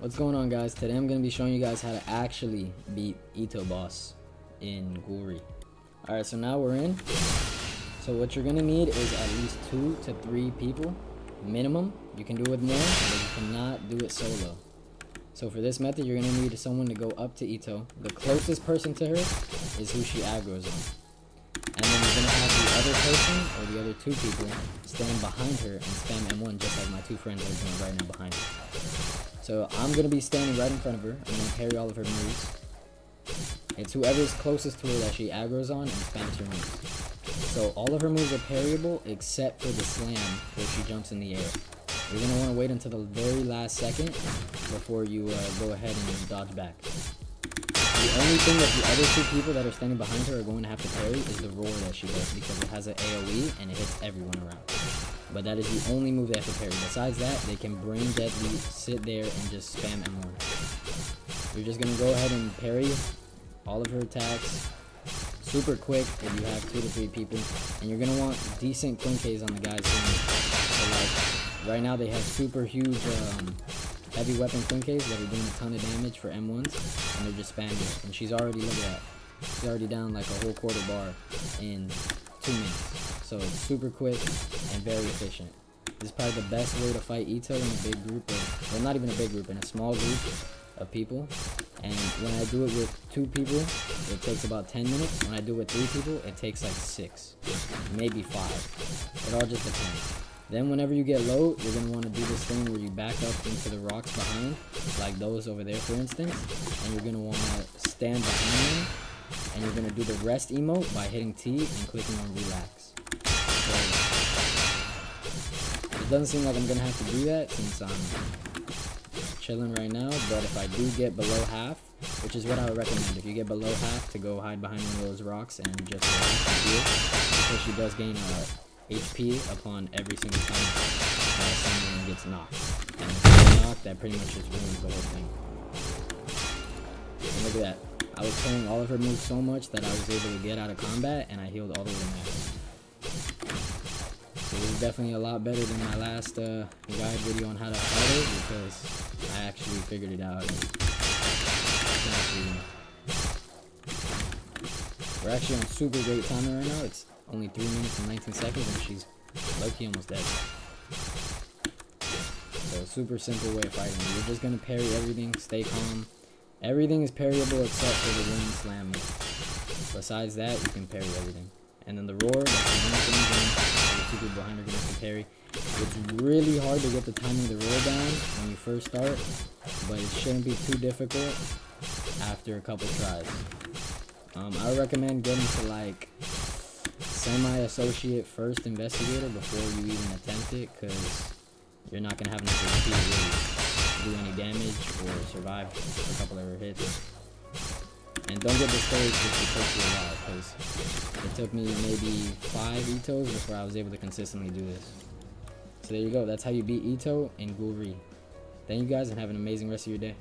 What's going on, guys? Today I'm going to be showing you guys how to actually beat Ito boss in Ghoul. Alright, so now we're in. So what you're going to need is at least 2 to 3 people minimum. You can do it with more, but you cannot do it solo. So for this method, you're going to need someone to go up to Ito. The closest person to her is who she aggroes on. And then you're going to have the other person, or the other 2 people, stand behind her and spam M1 just like my 2 friends are doing right now behind her. So I'm going to be standing right in front of her. I'm going to parry all of her moves. It's whoever's closest to her that she aggroes on and spams her moves. So all of her moves are parryable except for the slam where she jumps in the air. You're going to want to wait until the very last second before you go ahead and dodge back. The only thing that the other 2 people that are standing behind her are going to have to parry is the roar that she does, because it has an AoE and it hits everyone around. But that is the only move they have to parry. Besides that, they can brain deadly sit there and just spam M1. You're just going to go ahead and parry all of her attacks super quick if you have 2 to 3 people. And you're going to want decent quinkes on the guys doing it. So like, right now they have super huge heavy weapon quinkes that are doing a ton of damage for M1s. And they're just spamming it. And she's already, look at that. She's already down like a whole quarter bar in 2 minutes. So it's super quick and very efficient. This is probably the best way to fight Ito in a big group of, well, not even a big group, in a small group of people. And when I do it with 2 people, it takes about 10 minutes. When I do it with 3 people, it takes like 6, maybe 5. It all just depends. Then whenever you get low, you're going to want to do this thing where you back up into the rocks behind, like those over there for instance, and you're going to want to stand behind them, and you're going to do the rest emote by hitting T and clicking on relax. So it doesn't seem like I'm going to have to do that since I'm chilling right now, but if I do get below half, which is what I would recommend, if you get below half, to go hide behind one of those rocks and just heal, because she does gain HP upon every single time someone gets knocked. And if you get knocked, that pretty much just ruins the whole thing. And look at that. I was playing all of her moves so much that I was able to get out of combat, and I healed all the way to max. So this is definitely a lot better than my last guide video on how to fight her, because I actually figured it out. We're actually on super great timing right now. It's only 3 minutes and 19 seconds, and she's low-key almost dead. So super simple way of fighting. You're just going to parry everything, stay calm. Everything is parryable except for the wind slam. Besides that, you can parry everything. And then the roar, that's the one thing the 2 people behind are going to parry. It's really hard to get the timing of the roar down when you first start, but it shouldn't be too difficult after a couple tries. I would recommend getting to like semi-associate first investigator before you even attempt it, because you're not going to have enough HP to really do any damage or survive a couple of her hits. And don't get discouraged if it takes you a while, because it took me maybe 5 Itos before I was able to consistently do this. So there you go. That's how you beat Ito in Ghoul. Thank you guys, and have an amazing rest of your day.